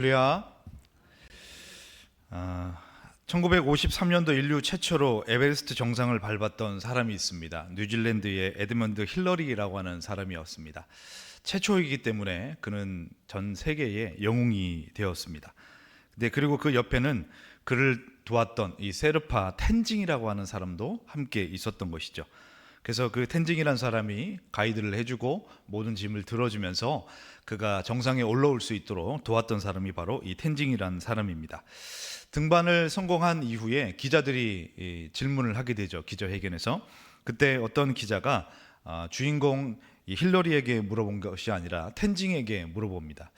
할렐루야. 1953년도 인류 최초로 에베레스트 정상을 밟았던 사람이 있습니다. 뉴질랜드의 에드먼드 힐러리라고 하는 사람이었습니다. 최초이기 때문에 그는 전 세계의 영웅이 되었습니다. 그리고 그 옆에는 그를 도왔던 이 세르파 텐징이라고 하는 사람도 함께 있었던 것이죠. 그래서 그 텐징이라는 사람이 가이드를 해주고 모든 짐을 들어주면서 그가 정상에 올라올 수 있도록 도왔던 사람이 바로 이 텐징이라는 사람입니다. 등반을 성공한 이후에 기자들이 질문을 하게 되죠. 기자회견에서. 그때 어떤 기자가 주인공 힐러리에게 물어본 것이 아니라 텐징에게 물어봅니다.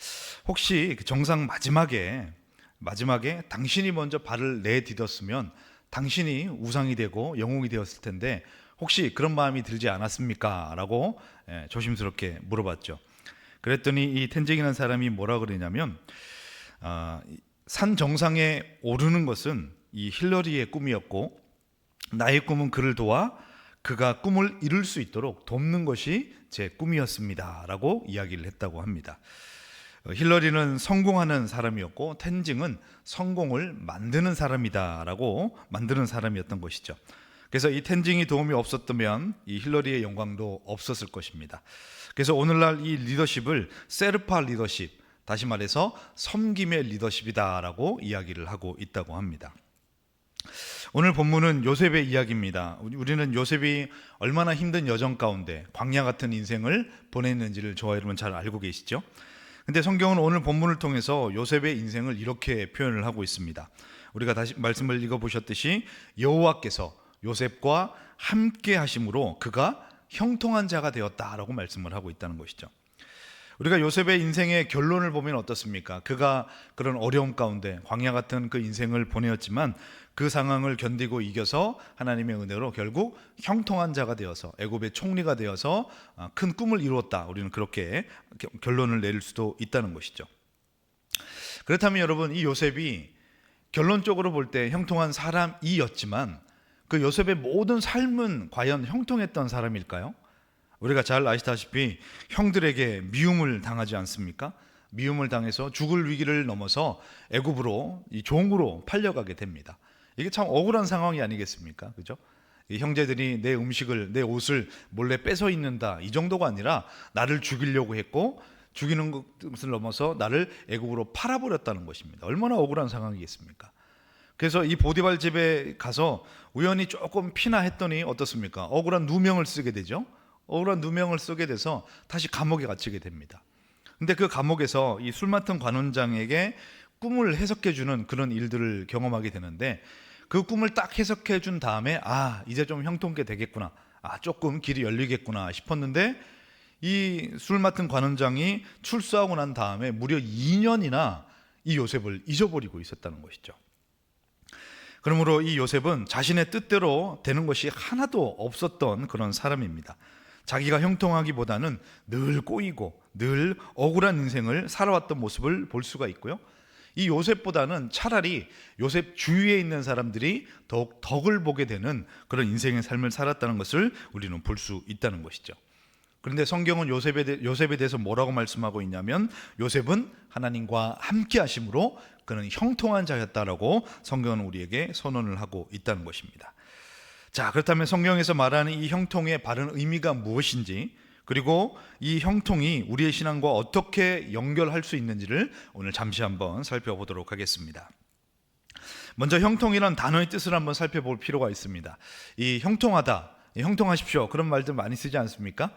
혹시 그 정상 마지막에 당신이 먼저 발을 내디뎠으면 당신이 우상이 되고 영웅이 되었을 텐데 혹시 그런 마음이 들지 않았습니까? 라고 조심스럽게 물어봤죠. 그랬더니 이 텐징이라는 사람이 뭐라 그러냐면 산 정상에 오르는 것은 이 힐러리의 꿈이었고 나의 꿈은 그를 도와 그가 꿈을 이룰 수 있도록 돕는 것이 제 꿈이었습니다 라고 이야기를 했다고 합니다. 힐러리는 성공하는 사람이었고 텐징은 성공을 만드는 사람이다라고 만드는 사람이었던 것이죠. 그래서 이 텐징이 도움이 없었다면 이 힐러리의 영광도 없었을 것입니다. 그래서 오늘날 이 리더십을 세르파 리더십, 다시 말해서 섬김의 리더십이다라고 이야기를 하고 있다고 합니다. 오늘 본문은 요셉의 이야기입니다. 우리는 요셉이 얼마나 힘든 여정 가운데 광야 같은 인생을 보냈는지를 저와 여러분 잘 알고 계시죠? 근데 성경은 오늘 본문을 통해서 요셉의 인생을 이렇게 표현을 하고 있습니다. 우리가 다시 말씀을 읽어보셨듯이 여호와께서 요셉과 함께 하심으로 그가 형통한 자가 되었다라고 말씀을 하고 있다는 것이죠. 우리가 요셉의 인생의 결론을 보면 어떻습니까? 그가 그런 어려움 가운데 광야 같은 그 인생을 보내었지만 그 상황을 견디고 이겨서 하나님의 은혜로 결국 형통한 자가 되어서 애굽의 총리가 되어서 큰 꿈을 이루었다. 우리는 그렇게 결론을 내릴 수도 있다는 것이죠. 그렇다면 여러분, 이 요셉이 결론적으로 볼 때 형통한 사람이었지만 그 요셉의 모든 삶은 과연 형통했던 사람일까요? 우리가 잘 아시다시피 형들에게 미움을 당하지 않습니까? 미움을 당해서 죽을 위기를 넘어서 애굽으로 이 종으로 팔려가게 됩니다. 이게 참 억울한 상황이 아니겠습니까? 그죠? 이 형제들이 내 음식을, 내 옷을 몰래 뺏어 입는다 이 정도가 아니라 나를 죽이려고 했고 죽이는 것을 넘어서 나를 애굽으로 팔아버렸다는 것입니다. 얼마나 억울한 상황이겠습니까? 그래서 이 보디발 집에 가서 우연히 조금 피나 했더니 어떻습니까? 억울한 누명을 쓰게 되죠. 억울한 누명을 쓰게 돼서 다시 감옥에 갇히게 됩니다. 근데 그 감옥에서 이 술 맡은 관원장에게 꿈을 해석해 주는 그런 일들을 경험하게 되는데 그 꿈을 딱 해석해 준 다음에 이제 좀 형통케 되겠구나, 조금 길이 열리겠구나 싶었는데 이 술 맡은 관원장이 출소하고 난 다음에 무려 2년이나 이 요셉을 잊어버리고 있었다는 것이죠. 그러므로 이 요셉은 자신의 뜻대로 되는 것이 하나도 없었던 그런 사람입니다. 자기가 형통하기보다는 늘 꼬이고 늘 억울한 인생을 살아왔던 모습을 볼 수가 있고요. 이 요셉보다는 차라리 요셉 주위에 있는 사람들이 더욱 덕을 보게 되는 그런 인생의 삶을 살았다는 것을 우리는 볼 수 있다는 것이죠. 그런데 성경은 요셉에 대해서 뭐라고 말씀하고 있냐면 요셉은 하나님과 함께 하심으로 그는 형통한 자였다라고 성경은 우리에게 선언을 하고 있다는 것입니다. 자, 그렇다면 성경에서 말하는 이 형통의 바른 의미가 무엇인지, 그리고 이 형통이 우리의 신앙과 어떻게 연결할 수 있는지를 오늘 잠시 한번 살펴보도록 하겠습니다. 먼저 형통이란 단어의 뜻을 한번 살펴볼 필요가 있습니다. 이 형통하다, 형통하십시오, 그런 말들 많이 쓰지 않습니까?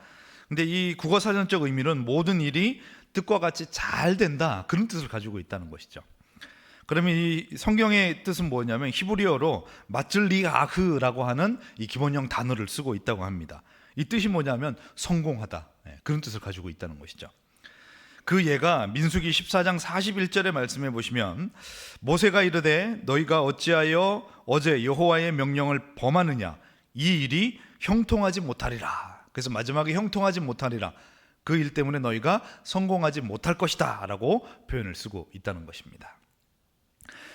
근데 이 국어사전적 의미는 모든 일이 뜻과 같이 잘 된다, 그런 뜻을 가지고 있다는 것이죠. 그러면 이 성경의 뜻은 뭐냐면 히브리어로 마즐리아흐라고 하는 이 기본형 단어를 쓰고 있다고 합니다. 이 뜻이 뭐냐면 성공하다, 그런 뜻을 가지고 있다는 것이죠. 그 예가 민수기 14장 41절의 말씀에 보시면 모세가 이르되 너희가 어찌하여 어제 여호와의 명령을 범하느냐, 이 일이 형통하지 못하리라. 그래서 마지막에 형통하지 못하리라, 그 일 때문에 너희가 성공하지 못할 것이다 라고 표현을 쓰고 있다는 것입니다.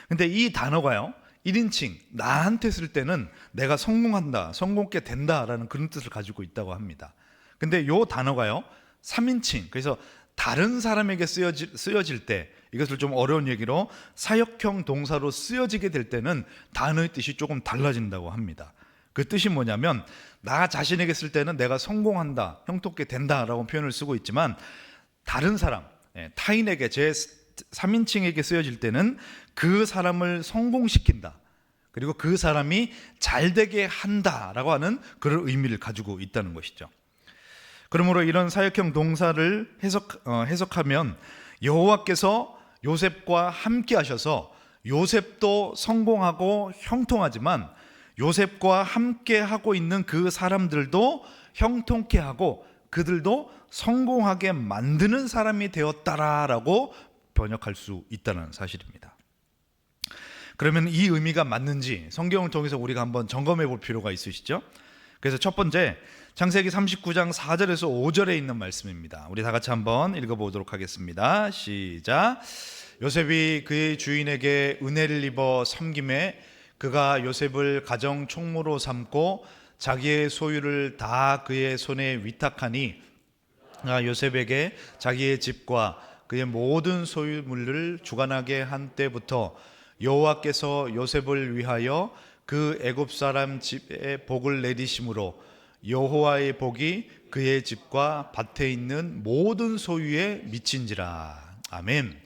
근데 이 단어가요, 1인칭 나한테 쓸 때는 내가 성공한다, 성공케 된다라는 그런 뜻을 가지고 있다고 합니다. 근데 이 단어가요 3인칭, 그래서 다른 사람에게 쓰여질 때 이것을 좀 어려운 얘기로 사역형 동사로 쓰여지게 될 때는 단어의 뜻이 조금 달라진다고 합니다. 그 뜻이 뭐냐면, 나 자신에게 쓸 때는 내가 성공한다, 형통케 된다라고 표현을 쓰고 있지만, 다른 사람, 타인에게, 제 3인칭에게 쓰여질 때는 그 사람을 성공시킨다, 그리고 그 사람이 잘되게 한다라고 하는 그런 의미를 가지고 있다는 것이죠. 그러므로 이런 사역형 동사를 해석하면, 여호와께서 요셉과 함께 하셔서 요셉도 성공하고 형통하지만 요셉과 함께 하고 있는 그 사람들도 형통케 하고 그들도 성공하게 만드는 사람이 되었다라고 번역할 수 있다는 사실입니다. 그러면 이 의미가 맞는지 성경을 통해서 우리가 한번 점검해 볼 필요가 있으시죠? 그래서 첫 번째, 창세기 39장 4절에서 5절에 있는 말씀입니다. 우리 다 같이 한번 읽어보도록 하겠습니다. 시작. 요셉이 그의 주인에게 은혜를 입어 섬김에 그가 요셉을 가정 총무로 삼고 자기의 소유를 다 그의 손에 위탁하니 요셉에게 자기의 집과 그의 모든 소유물을 주관하게 한 때부터 여호와께서 요셉을 위하여 그 애굽 사람 집에 복을 내리심으로 여호와의 복이 그의 집과 밭에 있는 모든 소유에 미친지라. 아멘.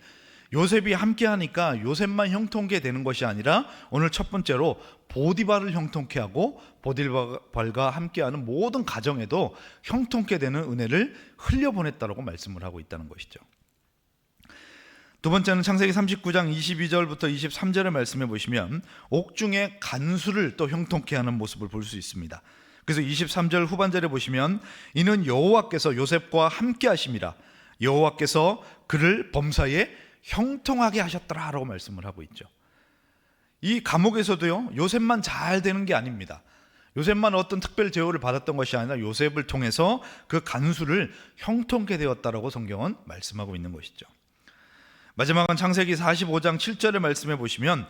요셉이 함께하니까 요셉만 형통케 되는 것이 아니라 오늘 첫 번째로 보디발을 형통케 하고 보디발과 함께하는 모든 가정에도 형통케 되는 은혜를 흘려보냈다고 말씀을 하고 있다는 것이죠. 두 번째는 창세기 39장 22절부터 23절의 말씀해 보시면 옥중의 간수를 또 형통케 하는 모습을 볼 수 있습니다. 그래서 23절 후반절에 보시면 이는 여호와께서 요셉과 함께 하심이라 여호와께서 그를 범사에 형통하게 하셨더라라고 말씀을 하고 있죠. 이 감옥에서도요, 요셉만 잘 되는 게 아닙니다. 요셉만 어떤 특별 제호를 받았던 것이 아니라 요셉을 통해서 그 간수를 형통케 되었다라고 성경은 말씀하고 있는 것이죠. 마지막은 창세기 45장 7절의 말씀해 보시면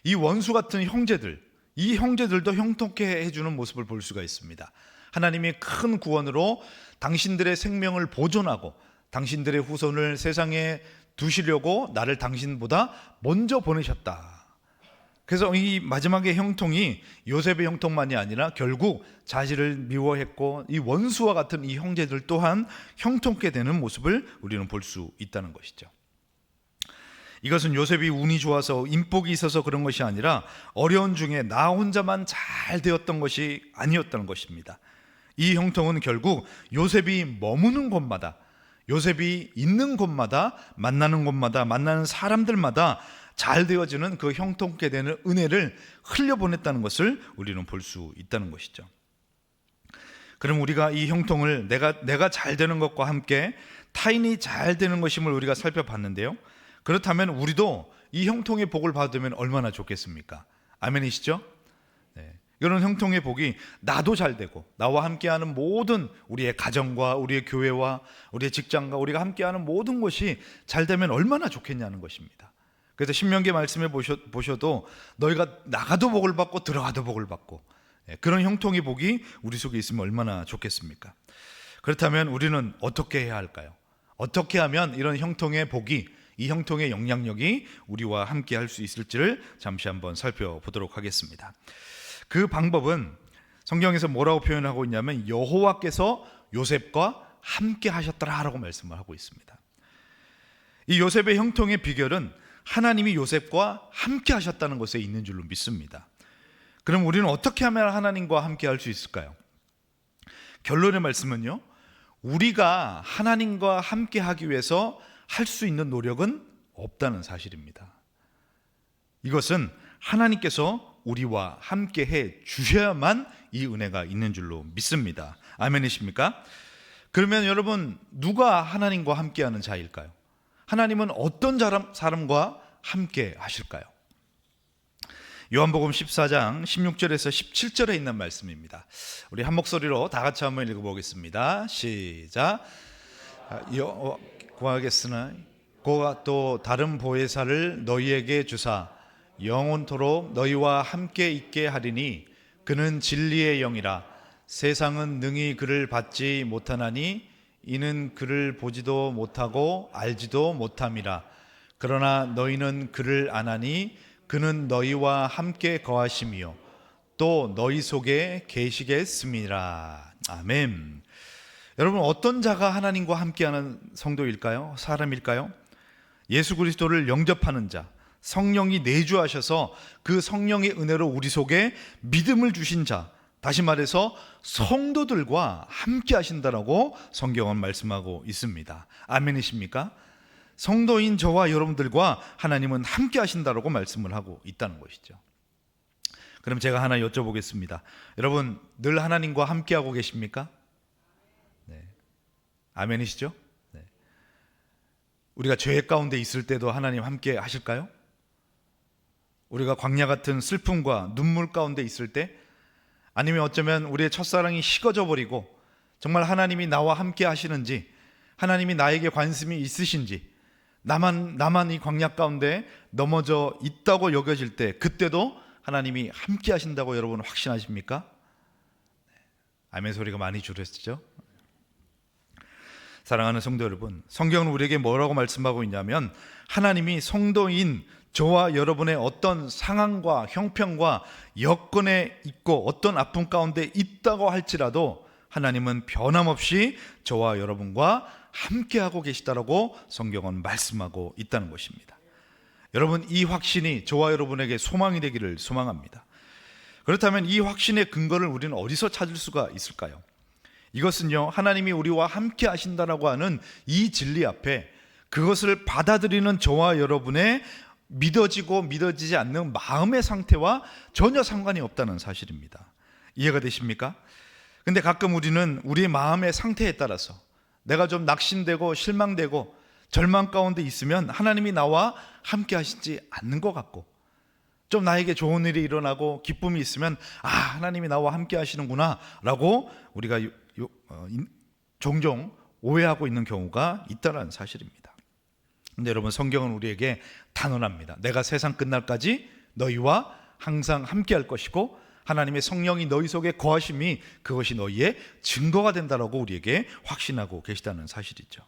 이 원수 같은 형제들, 이 형제들도 형통케 해주는 모습을 볼 수가 있습니다. 하나님이 큰 구원으로 당신들의 생명을 보존하고 당신들의 후손을 세상에 두시려고 나를 당신보다 먼저 보내셨다. 그래서 이 마지막의 형통이 요셉의 형통만이 아니라 결국 자신을 미워했고 이 원수와 같은 이 형제들 또한 형통케 되는 모습을 우리는 볼 수 있다는 것이죠. 이것은 요셉이 운이 좋아서 인복이 있어서 그런 것이 아니라 어려운 중에 나 혼자만 잘 되었던 것이 아니었다는 것입니다. 이 형통은 결국 요셉이 머무는 곳마다, 요셉이 있는 곳마다, 만나는 곳마다, 만나는 사람들마다 잘 되어지는 그 형통케 되는 은혜를 흘려보냈다는 것을 우리는 볼 수 있다는 것이죠. 그럼 우리가 이 형통을 내가 잘 되는 것과 함께 타인이 잘 되는 것임을 우리가 살펴봤는데요, 그렇다면 우리도 이 형통의 복을 받으면 얼마나 좋겠습니까? 아멘이시죠? 네. 이런 형통의 복이 나도 잘 되고 나와 함께하는 모든 우리의 가정과 우리의 교회와 우리의 직장과 우리가 함께하는 모든 것이 잘 되면 얼마나 좋겠냐는 것입니다. 그래서 신명기 말씀에 보셔도 너희가 나가도 복을 받고 들어가도 복을 받고, 그런 형통의 복이 우리 속에 있으면 얼마나 좋겠습니까? 그렇다면 우리는 어떻게 해야 할까요? 어떻게 하면 이런 형통의 복이, 이 형통의 영향력이 우리와 함께 할 수 있을지를 잠시 한번 살펴보도록 하겠습니다. 그 방법은 성경에서 뭐라고 표현하고 있냐면 여호와께서 요셉과 함께 하셨더라라고 말씀을 하고 있습니다. 이 요셉의 형통의 비결은 하나님이 요셉과 함께 하셨다는 것에 있는 줄로 믿습니다. 그럼 우리는 어떻게 하면 하나님과 함께 할 수 있을까요? 결론의 말씀은요, 우리가 하나님과 함께 하기 위해서 할 수 있는 노력은 없다는 사실입니다. 이것은 하나님께서 우리와 함께 해 주셔야만 이 은혜가 있는 줄로 믿습니다. 아멘이십니까? 그러면 여러분, 누가 하나님과 함께하는 자일까요? 하나님은 어떤 사람과 함께 하실까요? 요한복음 14장 16절에서 17절에 있는 말씀입니다. 우리 한 목소리로 다 같이 한번 읽어보겠습니다. 시작. 구하겠으나 그가 또 다른 보혜사를 너희에게 주사 영원토록 너희와 함께 있게 하리니 그는 진리의 영이라. 세상은 능히 그를 받지 못하나니 이는 그를 보지도 못하고 알지도 못함이라. 그러나 너희는 그를 아나니 그는 너희와 함께 거하심이요 또 너희 속에 계시겠음이라. 아멘. 여러분, 어떤 자가 하나님과 함께하는 성도일까요? 사람일까요? 예수 그리스도를 영접하는 자, 성령이 내주하셔서 그 성령의 은혜로 우리 속에 믿음을 주신 자, 다시 말해서 성도들과 함께 하신다라고 성경은 말씀하고 있습니다. 아멘이십니까? 성도인 저와 여러분들과 하나님은 함께 하신다라고 말씀을 하고 있다는 것이죠. 그럼 제가 하나 여쭤보겠습니다. 여러분, 늘 하나님과 함께 하고 계십니까? 네. 아멘이시죠? 네. 우리가 죄 가운데 있을 때도 하나님 함께 하실까요? 우리가 광야 같은 슬픔과 눈물 가운데 있을 때, 아니면 어쩌면 우리의 첫사랑이 식어져 버리고 정말 하나님이 나와 함께 하시는지, 하나님이 나에게 관심이 있으신지, 나만 이 광야 가운데 넘어져 있다고 여겨질 때, 그때도 하나님이 함께 하신다고 여러분 확신하십니까? 아멘 소리가 많이 줄었죠? 사랑하는 성도 여러분, 성경은 우리에게 뭐라고 말씀하고 있냐면, 하나님이 성도인 저와 여러분의 어떤 상황과 형편과 여건에 있고 어떤 아픔 가운데 있다고 할지라도 하나님은 변함없이 저와 여러분과 함께하고 계시다라고 성경은 말씀하고 있다는 것입니다. 여러분, 이 확신이 저와 여러분에게 소망이 되기를 소망합니다. 그렇다면 이 확신의 근거를 우리는 어디서 찾을 수가 있을까요? 이것은요, 하나님이 우리와 함께 하신다라고 하는 이 진리 앞에 그것을 받아들이는 저와 여러분의 믿어지고 믿어지지 않는 마음의 상태와 전혀 상관이 없다는 사실입니다. 이해가 되십니까? 근데 가끔 우리는 우리의 마음의 상태에 따라서 내가 좀 낙심되고 실망되고 절망 가운데 있으면 하나님이 나와 함께 하시지 않는 것 같고, 좀 나에게 좋은 일이 일어나고 기쁨이 있으면 하나님이 나와 함께 하시는구나 라고 우리가 종종 오해하고 있는 경우가 있다는 사실입니다. 근데 여러분, 성경은 우리에게 단언합니다. 내가 세상 끝날까지 너희와 항상 함께 할 것이고 하나님의 성령이 너희 속에 거하심이 그것이 너희의 증거가 된다라고 우리에게 확신하고 계시다는 사실이죠.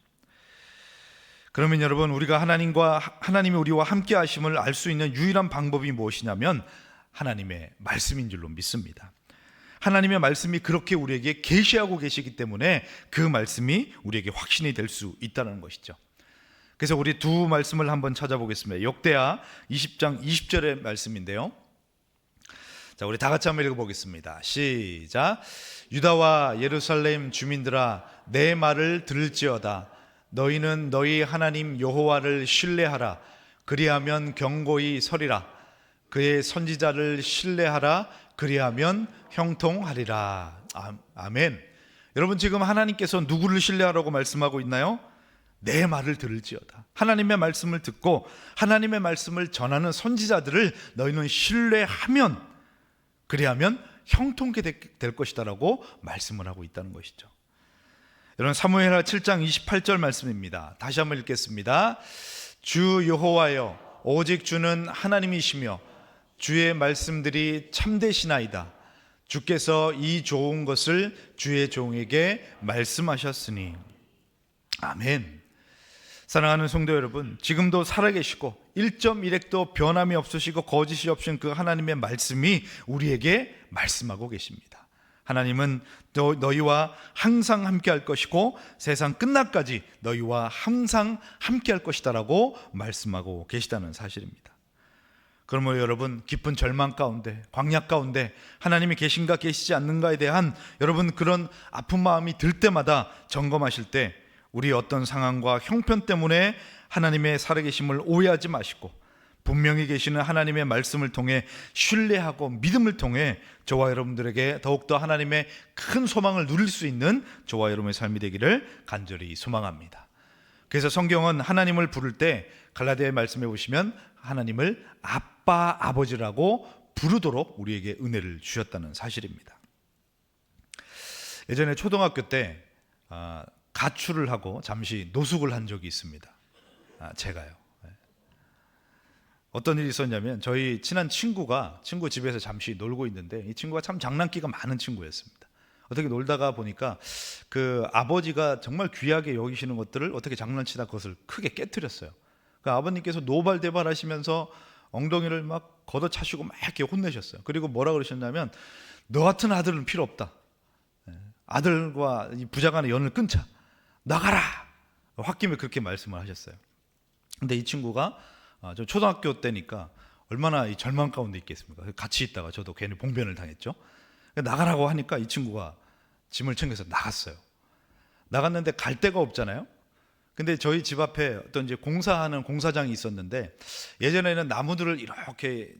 그러면 여러분, 우리가 하나님이 우리와 함께 하심을 알 수 있는 유일한 방법이 무엇이냐면 하나님의 말씀인 줄로 믿습니다. 하나님의 말씀이 그렇게 우리에게 계시하고 계시기 때문에 그 말씀이 우리에게 확신이 될 수 있다는 것이죠. 그래서 우리 두 말씀을 한번 찾아보겠습니다. 역대하 20장 20절의 말씀인데요. 자, 우리 다 같이 한번 읽어보겠습니다. 시작. 유다와 예루살렘 주민들아, 내 말을 들을지어다. 너희는 너희 하나님 여호와를 신뢰하라. 그리하면 경고히 서리라. 그의 선지자를 신뢰하라. 그리하면 형통하리라. 아멘. 여러분, 지금 하나님께서 누구를 신뢰하라고 말씀하고 있나요? 내 말을 들을지어다. 하나님의 말씀을 듣고 하나님의 말씀을 전하는 선지자들을 너희는 신뢰하면, 그리하면 형통케 될 것이다라고 말씀을 하고 있다는 것이죠. 여러분, 사무엘하 7장 28절 말씀입니다. 다시 한번 읽겠습니다. 주 여호와여, 오직 주는 하나님이시며 주의 말씀들이 참되시나이다. 주께서 이 좋은 것을 주의 종에게 말씀하셨으니. 아멘. 사랑하는 성도 여러분, 지금도 살아계시고 1.1핵도 변함이 없으시고 거짓이 없으신 그 하나님의 말씀이 우리에게 말씀하고 계십니다. 하나님은 너희와 항상 함께 할 것이고 세상 끝날까지 너희와 항상 함께 할 것이다 라고 말씀하고 계시다는 사실입니다. 그러므로 여러분, 깊은 절망 가운데, 광야 가운데 하나님이 계신가 계시지 않는가에 대한 여러분 그런 아픈 마음이 들 때마다 점검하실 때 우리 어떤 상황과 형편 때문에 하나님의 살아계심을 오해하지 마시고 분명히 계시는 하나님의 말씀을 통해 신뢰하고 믿음을 통해 저와 여러분들에게 더욱더 하나님의 큰 소망을 누릴 수 있는 저와 여러분의 삶이 되기를 간절히 소망합니다. 그래서 성경은 하나님을 부를 때 갈라디아의 말씀해 보시면 하나님을 아빠, 아버지라고 부르도록 우리에게 은혜를 주셨다는 사실입니다. 예전에 초등학교 때 가출을 하고 잠시 노숙을 한 적이 있습니다. 제가요. 어떤 일이 있었냐면 저희 친한 친구 집에서 잠시 놀고 있는데 이 친구가 참 장난기가 많은 친구였습니다. 어떻게 놀다가 보니까 그 아버지가 정말 귀하게 여기시는 것들을 어떻게 장난치다 그것을 크게 깨트렸어요. 그 아버님께서 노발대발하시면서 엉덩이를 막 걷어차시고 막 이렇게 혼내셨어요. 그리고 뭐라 그러셨냐면, 너 같은 아들은 필요 없다. 아들과 이 부자 간의 연을 끊자. 나가라. 홧김에 그렇게 말씀을 하셨어요. 근데 이 친구가 저 초등학교 때니까 얼마나 이 절망 가운데 있겠습니까? 같이 있다가 저도 괜히 봉변을 당했죠. 나가라고 하니까 이 친구가 짐을 챙겨서 나갔어요. 나갔는데 갈 데가 없잖아요. 근데 저희 집 앞에 어떤 이제 공사하는 공사장이 있었는데, 예전에는 나무들을 이렇게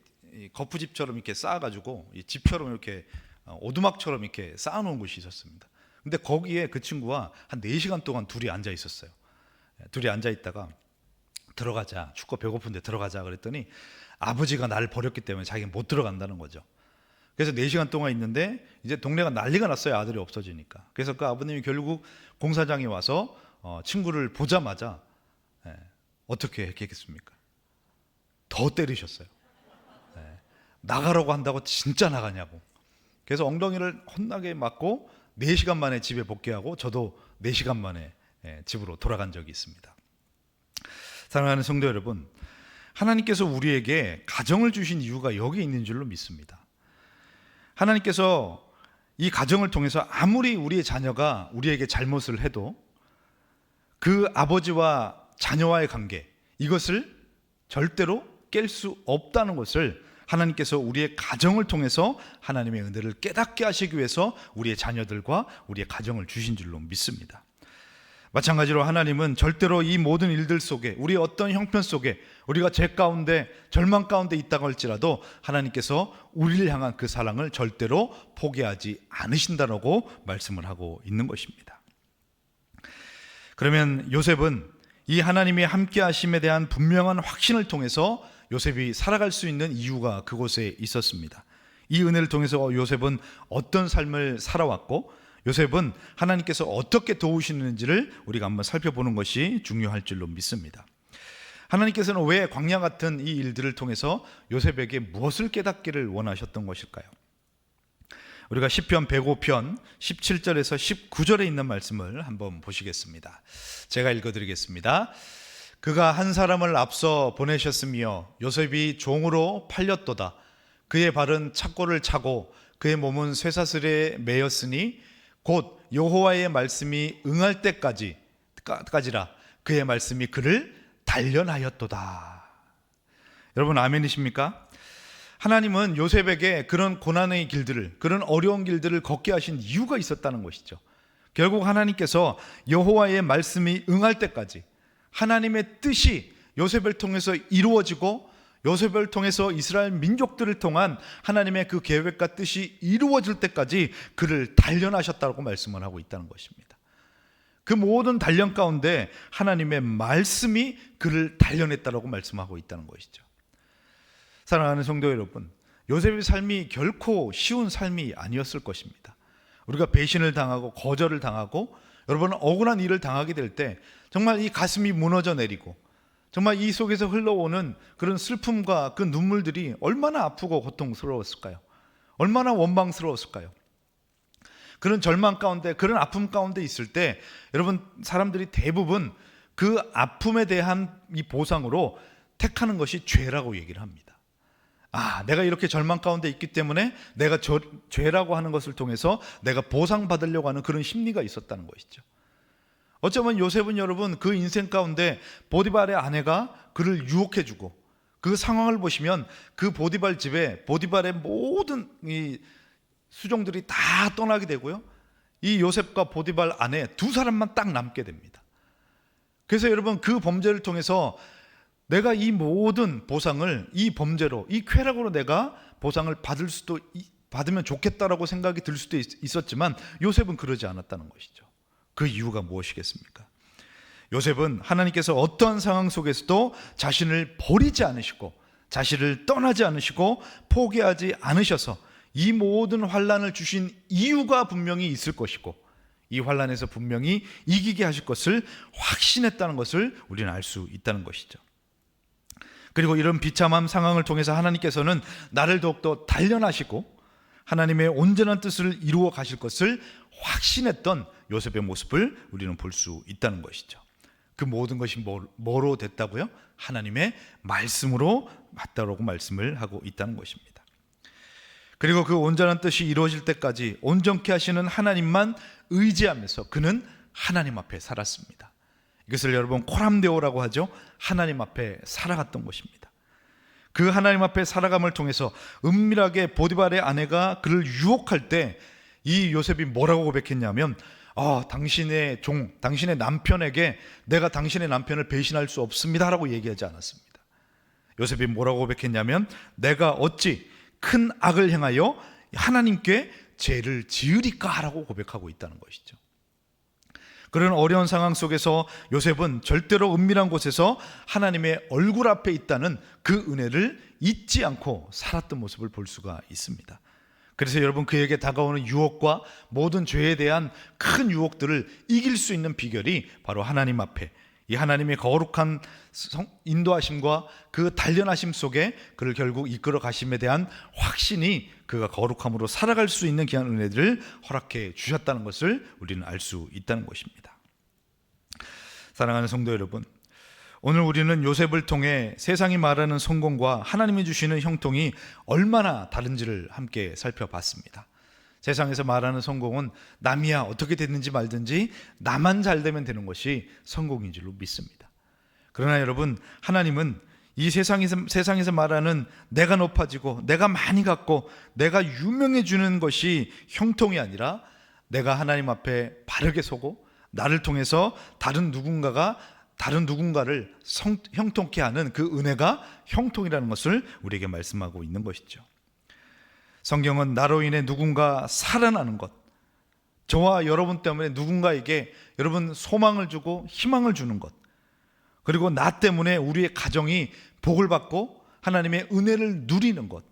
거푸집처럼 이렇게 쌓아가지고 이 집처럼 이렇게 오두막처럼 이렇게 쌓아놓은 곳이 있었습니다. 근데 거기에 그 친구와 한 4시간 동안 둘이 앉아 있었어요. 둘이 앉아 있다가 들어가자, 춥고 배고픈데 들어가자 그랬더니 아버지가 나를 버렸기 때문에 자기가 못 들어간다는 거죠. 그래서 4시간 동안 있는데 이제 동네가 난리가 났어요. 아들이 없어지니까. 그래서 그 아버님이 결국 공사장에 와서 친구를 보자마자 어떻게 했겠습니까? 더 때리셨어요. 나가라고 한다고 진짜 나가냐고. 그래서 엉덩이를 혼나게 맞고 4시간 만에 집에 복귀하고, 저도 4시간 만에 집으로 돌아간 적이 있습니다. 사랑하는 성도 여러분, 하나님께서 우리에게 가정을 주신 이유가 여기 있는 줄로 믿습니다. 하나님께서 이 가정을 통해서 아무리 우리의 자녀가 우리에게 잘못을 해도 그 아버지와 자녀와의 관계, 이것을 절대로 깰 수 없다는 것을 하나님께서 우리의 가정을 통해서 하나님의 은혜를 깨닫게 하시기 위해서 우리의 자녀들과 우리의 가정을 주신 줄로 믿습니다. 마찬가지로 하나님은 절대로 이 모든 일들 속에, 우리의 어떤 형편 속에 우리가 죄 가운데 절망 가운데 있다고 할지라도 하나님께서 우리를 향한 그 사랑을 절대로 포기하지 않으신다라고 말씀을 하고 있는 것입니다. 그러면 요셉은 이 하나님의 함께 하심에 대한 분명한 확신을 통해서 요셉이 살아갈 수 있는 이유가 그곳에 있었습니다. 이 은혜를 통해서 요셉은 어떤 삶을 살아왔고, 요셉은 하나님께서 어떻게 도우시는지를 우리가 한번 살펴보는 것이 중요할 줄로 믿습니다. 하나님께서는 왜 광야 같은 이 일들을 통해서 요셉에게 무엇을 깨닫기를 원하셨던 것일까요? 우리가 시편 105편 17절에서 19절에 있는 말씀을 한번 보시겠습니다. 제가 읽어드리겠습니다. 그가 한 사람을 앞서 보내셨으며 요셉이 종으로 팔렸도다. 그의 발은 착고를 차고 그의 몸은 쇠사슬에 매였으니 곧 여호와의 말씀이 응할 때까지라 그의 말씀이 그를 단련하였도다. 여러분 아멘이십니까? 하나님은 요셉에게 그런 고난의 길들을, 그런 어려운 길들을 걷게 하신 이유가 있었다는 것이죠. 결국 하나님께서 여호와의 말씀이 응할 때까지 하나님의 뜻이 요셉을 통해서 이루어지고, 요셉을 통해서 이스라엘 민족들을 통한 하나님의 그 계획과 뜻이 이루어질 때까지 그를 단련하셨다고 말씀을 하고 있다는 것입니다. 그 모든 단련 가운데 하나님의 말씀이 그를 단련했다고 말씀하고 있다는 것이죠. 사랑하는 성도 여러분, 요셉의 삶이 결코 쉬운 삶이 아니었을 것입니다. 우리가 배신을 당하고 거절을 당하고 여러분 억울한 일을 당하게 될 때 정말 이 가슴이 무너져 내리고, 정말 이 속에서 흘러오는 그런 슬픔과 그 눈물들이 얼마나 아프고 고통스러웠을까요? 얼마나 원망스러웠을까요? 그런 절망 가운데, 그런 아픔 가운데 있을 때 여러분 사람들이 대부분 그 아픔에 대한 이 보상으로 택하는 것이 죄라고 얘기를 합니다. 내가 이렇게 절망 가운데 있기 때문에 내가 죄라고 하는 것을 통해서 내가 보상받으려고 하는 그런 심리가 있었다는 것이죠. 어쩌면 요셉은 여러분 그 인생 가운데 보디발의 아내가 그를 유혹해주고, 그 상황을 보시면 그 보디발 집에 보디발의 모든 이 수종들이 다 떠나게 되고요, 이 요셉과 보디발 아내 두 사람만 딱 남게 됩니다. 그래서 여러분 그 범죄를 통해서 내가 이 모든 보상을 이 범죄로, 이 쾌락으로 내가 보상을 받으면 좋겠다라고 생각이 들 수도 있었지만 요셉은 그러지 않았다는 것이죠. 그 이유가 무엇이겠습니까? 요셉은 하나님께서 어떠한 상황 속에서도 자신을 버리지 않으시고, 자신을 떠나지 않으시고, 포기하지 않으셔서 이 모든 환난을 주신 이유가 분명히 있을 것이고, 이 환난에서 분명히 이기게 하실 것을 확신했다는 것을 우리는 알 수 있다는 것이죠. 그리고 이런 비참한 상황을 통해서 하나님께서는 나를 더욱더 단련하시고 하나님의 온전한 뜻을 이루어 가실 것을 확신했던 요셉의 모습을 우리는 볼 수 있다는 것이죠. 그 모든 것이 뭐로 됐다고요? 하나님의 말씀으로 맞다라고 말씀을 하고 있다는 것입니다. 그리고 그 온전한 뜻이 이루어질 때까지 온전케 하시는 하나님만 의지하면서 그는 하나님 앞에 살았습니다. 이것을 여러분 코람데오라고 하죠. 하나님 앞에 살아갔던 것입니다. 그 하나님 앞에 살아감을 통해서 은밀하게 보디발의 아내가 그를 유혹할 때 이 요셉이 뭐라고 고백했냐면 당신의 종, 당신의 남편에게 내가 당신의 남편을 배신할 수 없습니다 라고 얘기하지 않았습니다. 요셉이 뭐라고 고백했냐면 내가 어찌 큰 악을 행하여 하나님께 죄를 지으리까 라고 고백하고 있다는 것이죠. 그런 어려운 상황 속에서 요셉은 절대로 은밀한 곳에서 하나님의 얼굴 앞에 있다는 그 은혜를 잊지 않고 살았던 모습을 볼 수가 있습니다. 그래서 여러분 그에게 다가오는 유혹과 모든 죄에 대한 큰 유혹들을 이길 수 있는 비결이 바로 하나님 앞에 이 하나님의 거룩한 인도하심과 그 단련하심 속에 그를 결국 이끌어 가심에 대한 확신이 그가 거룩함으로 살아갈 수 있는 귀한 은혜들을 허락해 주셨다는 것을 우리는 알 수 있다는 것입니다. 사랑하는 성도 여러분, 오늘 우리는 요셉을 통해 세상이 말하는 성공과 하나님이 주시는 형통이 얼마나 다른지를 함께 살펴봤습니다. 세상에서 말하는 성공은 남이야 어떻게 됐는지 말든지 나만 잘 되면 되는 것이 성공인 줄로 믿습니다. 그러나 여러분, 하나님은 이 세상에서 말하는 내가 높아지고 내가 많이 갖고 내가 유명해지는 것이 형통이 아니라 내가 하나님 앞에 바르게 서고 나를 통해서 다른 누군가를 형통케 하는 그 은혜가 형통이라는 것을 우리에게 말씀하고 있는 것이죠. 성경은 나로 인해 누군가 살아나는 것, 저와 여러분 때문에 누군가에게 여러분 소망을 주고 희망을 주는 것, 그리고 나 때문에 우리의 가정이 복을 받고 하나님의 은혜를 누리는 것,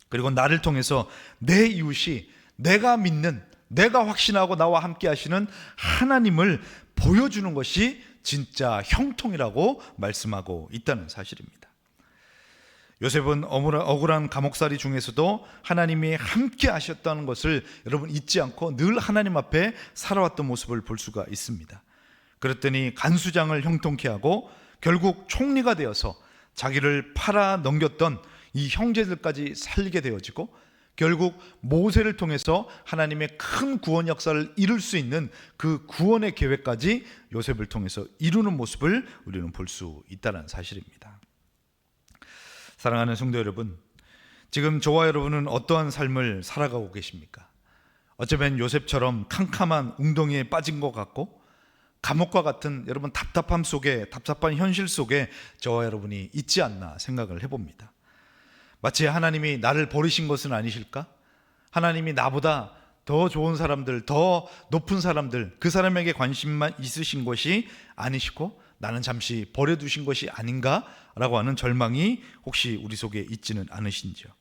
그리고 나를 통해서 내 이웃이 내가 믿는, 내가 확신하고 나와 함께 하시는 하나님을 보여주는 것이 진짜 형통이라고 말씀하고 있다는 사실입니다. 요셉은 억울한 감옥살이 중에서도 하나님이 함께 하셨다는 것을 여러분 잊지 않고 늘 하나님 앞에 살아왔던 모습을 볼 수가 있습니다. 그랬더니 간수장을 형통케 하고 결국 총리가 되어서 자기를 팔아 넘겼던 이 형제들까지 살리게 되어지고 결국 모세를 통해서 하나님의 큰 구원 역사를 이룰 수 있는 그 구원의 계획까지 요셉을 통해서 이루는 모습을 우리는 볼 수 있다는 사실입니다. 사랑하는 성도 여러분, 지금 저와 여러분은 어떠한 삶을 살아가고 계십니까? 어쩌면 요셉처럼 캄캄한 웅덩이에 빠진 것 같고 감옥과 같은 여러분 답답한 현실 속에 저와 여러분이 있지 않나 생각을 해봅니다. 마치 하나님이 나를 버리신 것은 아니실까? 하나님이 나보다 더 좋은 사람들, 더 높은 사람들, 그 사람에게 관심만 있으신 것이 아니시고 나는 잠시 버려두신 것이 아닌가라고 하는 절망이 혹시 우리 속에 있지는 않으신지요?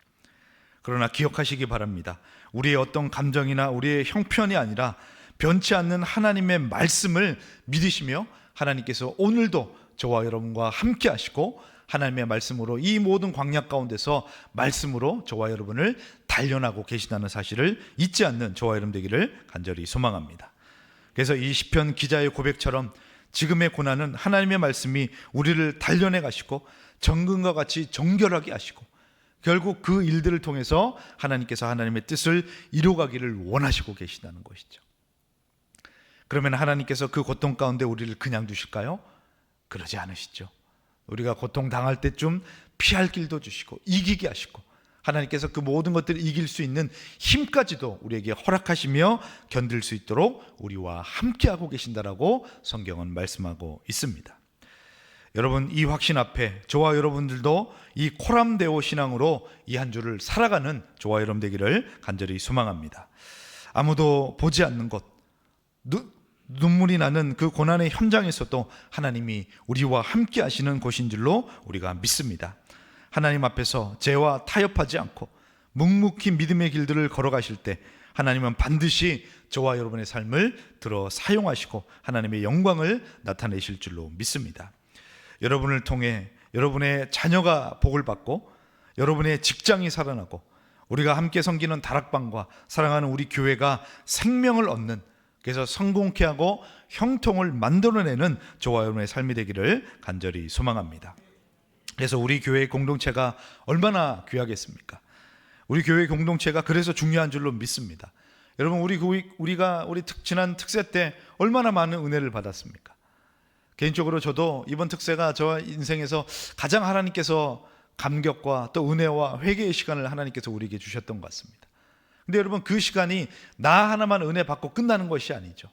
그러나 기억하시기 바랍니다. 우리의 어떤 감정이나 우리의 형편이 아니라 변치 않는 하나님의 말씀을 믿으시며 하나님께서 오늘도 저와 여러분과 함께 하시고 하나님의 말씀으로 이 모든 광야 가운데서 말씀으로 저와 여러분을 단련하고 계시다는 사실을 잊지 않는 저와 여러분 되기를 간절히 소망합니다. 그래서 이 시편 기자의 고백처럼 지금의 고난은 하나님의 말씀이 우리를 단련해 가시고 정금과 같이 정결하게 하시고 결국 그 일들을 통해서 하나님께서 하나님의 뜻을 이루어가기를 원하시고 계시다는 것이죠. 그러면 하나님께서 그 고통 가운데 우리를 그냥 두실까요? 그러지 않으시죠. 우리가 고통 당할 때쯤 피할 길도 주시고 이기게 하시고 하나님께서 그 모든 것들을 이길 수 있는 힘까지도 우리에게 허락하시며 견딜 수 있도록 우리와 함께하고 계신다라고 성경은 말씀하고 있습니다. 여러분, 이 확신 앞에 저와 여러분들도 이 코람데오 신앙으로 이 한 주를 살아가는 저와 여러분 되기를 간절히 소망합니다. 아무도 보지 않는 것, 눈물이 나는 그 고난의 현장에서도 하나님이 우리와 함께 하시는 곳인 줄로 우리가 믿습니다. 하나님 앞에서 죄와 타협하지 않고 묵묵히 믿음의 길들을 걸어가실 때 하나님은 반드시 저와 여러분의 삶을 들어 사용하시고 하나님의 영광을 나타내실 줄로 믿습니다. 여러분을 통해 여러분의 자녀가 복을 받고 여러분의 직장이 살아나고 우리가 함께 섬기는 다락방과 사랑하는 우리 교회가 생명을 얻는, 그래서 성공케 하고 형통을 만들어내는 저와 여러분의 삶이 되기를 간절히 소망합니다. 그래서 우리 교회 공동체가 얼마나 귀하겠습니까? 우리 교회 공동체가 그래서 중요한 줄로 믿습니다. 여러분, 우리가 지난 특세 때 얼마나 많은 은혜를 받았습니까? 개인적으로 저도 이번 특세가 저 인생에서 가장 하나님께서 감격과 또 은혜와 회개의 시간을 하나님께서 우리에게 주셨던 것 같습니다. 근데 여러분, 그 시간이 나 하나만 은혜 받고 끝나는 것이 아니죠.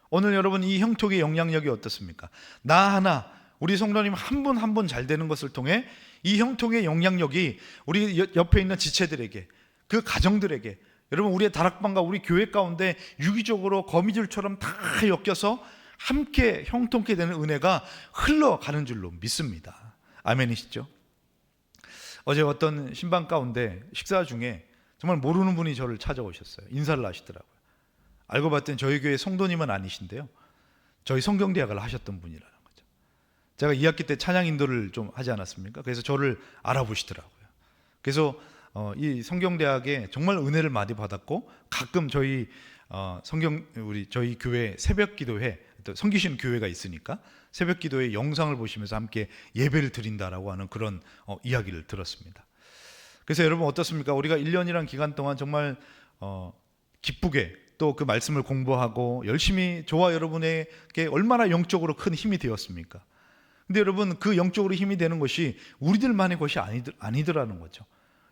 오늘 여러분, 이 형통의 영향력이 어떻습니까? 나 하나, 우리 성도님 한 분 한 분 잘 되는 것을 통해 이 형통의 영향력이 우리 옆에 있는 지체들에게, 그 가정들에게, 여러분 우리의 다락방과 우리 교회 가운데 유기적으로 거미줄처럼 다 엮여서 함께 형통케 되는 은혜가 흘러가는 줄로 믿습니다. 아멘이시죠? 어제 어떤 신방 가운데 식사 중에 정말 모르는 분이 저를 찾아오셨어요. 인사를 하시더라고요. 알고 봤더니 저희 교회 성도님은 아니신데요, 저희 성경대학을 하셨던 분이라는 거죠. 제가 2학기 때 찬양 인도를 좀 하지 않았습니까? 그래서 저를 알아보시더라고요. 그래서 이 성경대학에 정말 은혜를 많이 받았고, 가끔 저희 저희 교회 새벽기도회, 또 섬기시는 교회가 있으니까 새벽기도회 영상을 보시면서 함께 예배를 드린다라고 하는 그런 이야기를 들었습니다. 그래서 여러분 어떻습니까? 우리가 1년이란 기간 동안 정말 기쁘게 또 그 말씀을 공부하고 열심히 저와 여러분에게 얼마나 영적으로 큰 힘이 되었습니까? 근데 여러분, 그 영적으로 힘이 되는 것이 우리들만의 것이 아니더라는 거죠.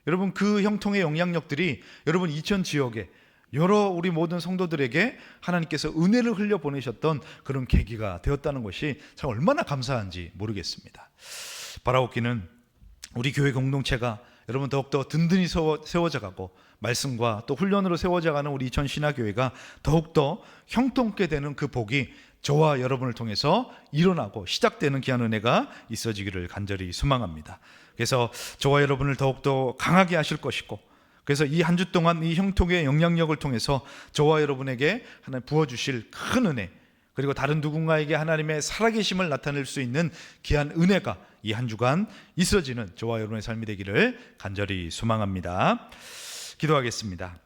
여러분, 그 형통의 영향력들이 여러분 이천 지역에 여러 우리 모든 성도들에게 하나님께서 은혜를 흘려 보내셨던 그런 계기가 되었다는 것이 참 얼마나 감사한지 모르겠습니다. 바라옵기는 우리 교회 공동체가 여러분 더욱더 든든히 세워져 가고, 말씀과 또 훈련으로 세워져 가는 우리 이천 신화교회가 더욱더 형통케 되는 그 복이 저와 여러분을 통해서 일어나고 시작되는 귀한 은혜가 있어지기를 간절히 소망합니다. 그래서 저와 여러분을 더욱더 강하게 하실 것이고, 그래서 이 한 주 동안 이 형통의 영향력을 통해서 저와 여러분에게 하나님 부어주실 큰 은혜, 그리고 다른 누군가에게 하나님의 살아계심을 나타낼 수 있는 귀한 은혜가 이 한 주간 있어지는 저와 여러분의 삶이 되기를 간절히 소망합니다. 기도하겠습니다.